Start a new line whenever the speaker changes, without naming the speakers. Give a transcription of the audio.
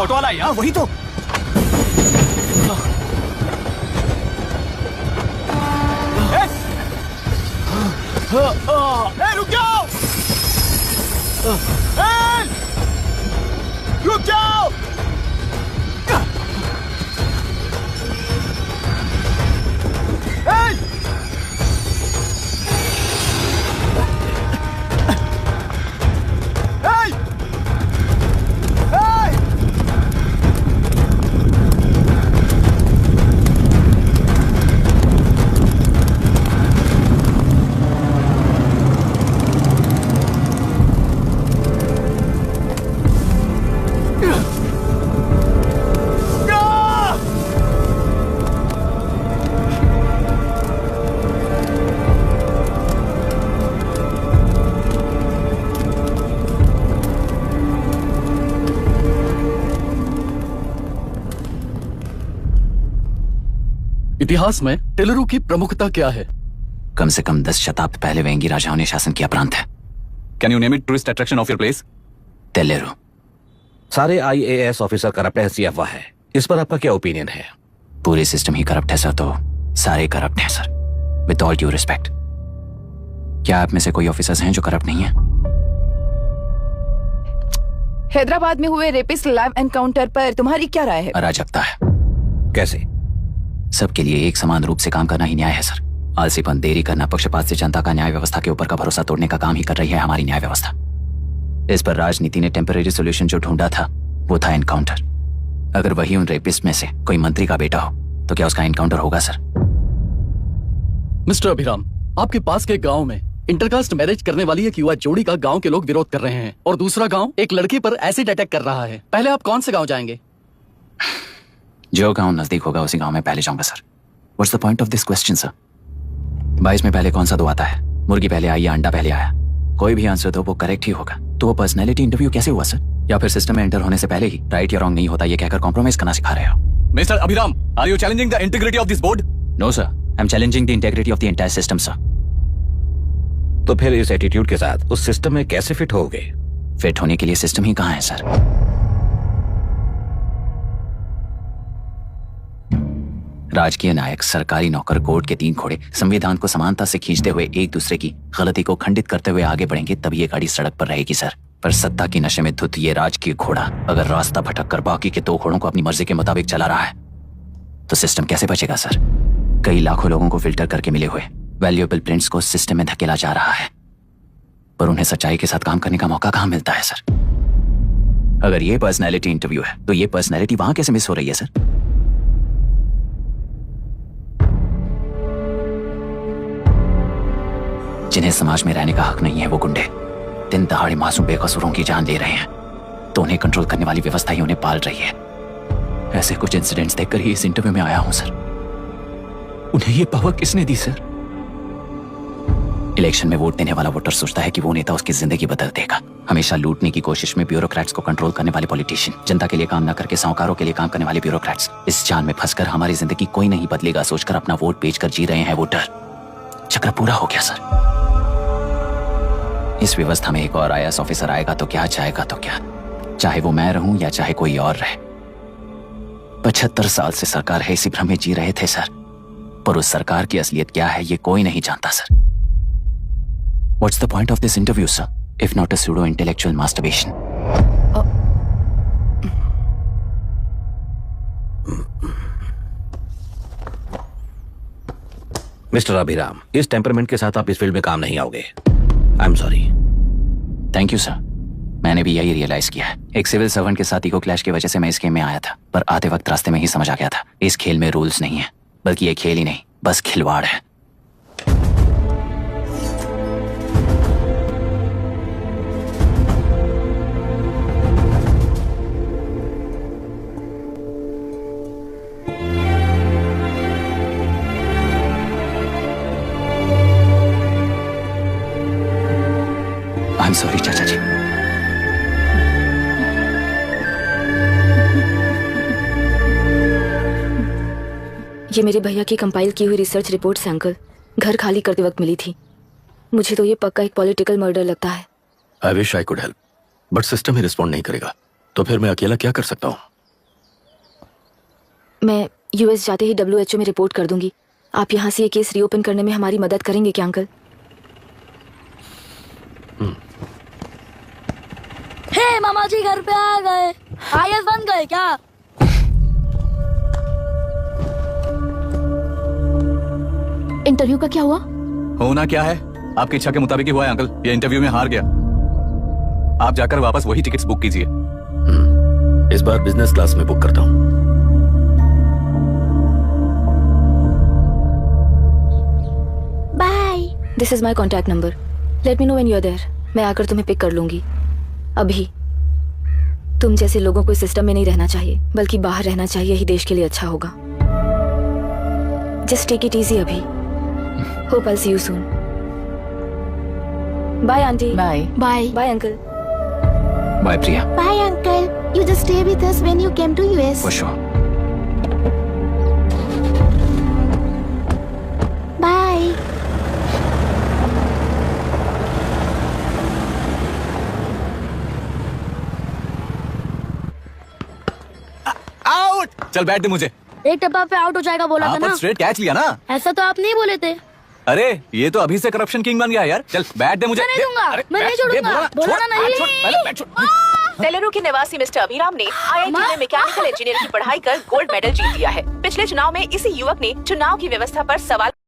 Auto वाला है यहाँ, वही तो। रुक जाओ, रुक जाओ।
इतिहास में टेलरू की प्रमुखता क्या है?
कम से कम 10 शताब्दी पहले वेंगी राजाओं ने शासन किया प्रांत है।
Can you name it tourist attraction of your place?
टेलरू।
सारे IAS ऑफिसर करप्ट है, ऐसी अफवाह है। इस पर आपका क्या ओपिनियन है?
पूरे सिस्टम ही करप्ट है सर, तो सारे करप्ट हैं sir. With all due respect, क्या आप में से कोई ऑफिसर्स हैं जो करप्ट नहीं है?
हैदराबाद में हुए रेपिस्ट लाइव एनकाउंटर पर तुम्हारी क्या राय है?
अराजकता है।
कैसे?
सबके लिए एक समान रूप से काम करना ही न्याय है सर। आलसीपन, देरी करना, पक्षपात से जनता का न्याय व्यवस्था के ऊपर का भरोसा तोड़ने का काम ही कर रही है हमारी न्याय व्यवस्था। इस पर राजनीति ने टेम्परेरी सोल्यूशन जो ढूंढा था वो था एनकाउंटर। अगर वही उन रेपिस्ट में से कोई मंत्री का बेटा हो तो क्या उसका एनकाउंटर होगा सर?
मिस्टर अभिराम, आपके पास के गांव में इंटरकास्ट मैरिज करने वाली एक युवा जोड़ी का गांव के लोग विरोध कर रहे हैं और दूसरा गांव एक लड़के पर एसिड अटैक कर रहा है। पहले आप कौन से गांव जाएंगे?
जो गांव नजदीक होगा उसी गांव में पहले जाऊंगा sir. What's the point of this question sir? 22 में पहले कौन सा दो आता है? मुर्गी पहले आई या अंडा पहले आया? कोई भी आंसर दो वो करेक्ट ही होगा। तो वो पर्सनैलिटी इंटरव्यू कैसे हुआ सर? या फिर सिस्टम में एंटर होने से पहले ही राइट या रॉन्ग नहीं होता ये कहकर कॉम्प्रोमाइज करना सिखा रहे हो?
Mister Abhiram, are you challenging the integrity of this board?
No sir, I am challenging the integrity of the entire system sir.
तो फिर इस एटीट्यूड के साथ उस सिस्टम में कैसे फिट होगे?
फिट होने के लिए सिस्टम ही कहाँ है सर? राजकीय नायक, सरकारी नौकर, कोर्ट के 3 घोड़े संविधान को समानता से खींचते हुए एक दूसरे की गलती को खंडित करते हुए आगे बढ़ेंगे तभी ये गाड़ी सड़क पर रहेगी सर। पर सत्ता की नशे में धुत ये राजकीय घोड़ा अगर रास्ता भटक कर बाकी के 2 घोड़ों को अपनी मर्जी के मुताबिक चला रहा है तो सिस्टम कैसे बचेगा सर? कई लाखों लोगों को फिल्टर करके मिले हुए वैल्यूएबल प्रिंट्स को सिस्टम में धकेला जा रहा है, पर उन्हें सच्चाई के साथ काम करने का मौका कहां मिलता है सर? अगर ये पर्सनैलिटी इंटरव्यू है तो ये पर्सनैलिटी वहां कैसे मिस हो रही है सर? जिन्हें समाज में रहने का हक नहीं है वो गुंडे दिन दहाड़े मासूम बेकसूरों की जान ले रहे हैं, तो उन्हें कंट्रोल करने वाली व्यवस्था ही उन्हें पाल रही है। ऐसे कुछ इंसिडेंट्स देखकर ही इस इंटरव्यू में आया हूं सर। उन्हें ये पावर किसने दी सर? इलेक्शन में वोट देने वाला वोटर सोचता है कि वो नेता उसकी जिंदगी बदल देगा। हमेशा लूटने की कोशिश में ब्यूरोक्रेट्स को कंट्रोल करने वाले पॉलिटिशियन, जनता के लिए काम न करके साहूकारों के लिए काम करने वाले ब्यूरोक्रेट्स, इस जाल में फंसकर हमारी जिंदगी कोई नहीं बदलेगा सोचकर अपना वोट बेचकर जी रहे हैं वोटर। चक्र पूरा हो गया सर। इस व्यवस्था में एक और IAS ऑफिसर आएगा तो क्या, जाएगा तो क्या, चाहे वो मैं रहूं या चाहे कोई और रहे। 75 साल से सरकार है इसी भ्रम में जी रहे थे सर, पर उस सरकार की असलियत क्या है ये कोई नहीं जानता sir. What's the point of this interview, sir, if not a pseudo-intellectual masturbation?
Mister Abhiram, इस टेम्परमेंट के साथ आप इस फील्ड में काम नहीं आओगे। I am sorry.
Thank you sir, मैंने भी यही रियलाइज किया है। एक सिविल सर्वेंट के साथ ईगो क्लैश की वजह से मैं इस गेम में आया था, पर आते वक्त रास्ते में ही समझ आ गया था इस खेल में रूल्स नहीं है, बल्कि ये खेल ही नहीं बस खिलवाड़ है। आई एम सॉरी चाचा जी।
ये मेरे भैया की कंपाइल की हुई रिसर्च रिपोर्ट से अंकल घर खाली करते वक्त मिली थी। मुझे तो ये पक्का एक पॉलिटिकल मर्डर लगता है।
I wish I could help, but system he respond नहीं करेगा, तो फिर मैं अकेला क्या कर सकता हूँ?
मैं यूएस जाते ही WHO में रिपोर्ट कर दूंगी। आप यहाँ से ये केस रीओपन करने में हमारी मदद करेंगे क्या अंकल?
हे मामा जी घर पे आ गए। आईएएस बन गए क्या?
इंटरव्यू का क्या हुआ?
होना क्या है, आपकी इच्छा के मुताबिक ही हुआ है अंकल। ये इंटरव्यू में हार गया। आप जाकर वापस वही टिकट्स बुक कीजिए।
इस बार बिजनेस क्लास में बुक करता हूँ।
Bye.
This is my contact number. Let me know when you are there. मैं आकर तुम्हें पिक कर लूंगी। अभी तुम जैसे लोगों को इस सिस्टम में नहीं रहना चाहिए, बल्कि बाहर रहना चाहिए, ही देश के लिए अच्छा होगा। जस्ट टेक इट इजी अभी। Hope I see you soon. Bye auntie.
Bye.
Bye.
Bye uncle.
Bye Priya.
Bye uncle. You just stay with us when you came to US.
For sure.
Bye.
Out. चल बैठ दे मुझे।
एक टप्पा पे out हो जाएगा बोला था
हाँ,
ना।
पर स्ट्रेट कैच लिया ना।
ऐसा तो आप नहीं बोले थे।
अरे ये तो अभी से करप्शन किंग बन गया यार। चल बैठ दे मुझे।
मैं नहीं दूंगा।
अरे,
मैं नहीं
बैठ,
छोड़ूंगा।
दे,
बोला ना नहीं।
छोड़, पहले बैठ, छोड़।
तेलुरु के निवासी मिस्टर अभिराम ने IIT में मैकेनिकल इंजीनियरिंग की पढ़ाई कर गोल्ड मेडल जीत लिया है। पिछले चुनाव में इसी युवक ने चुनाव की व्यवस्था पर सवाल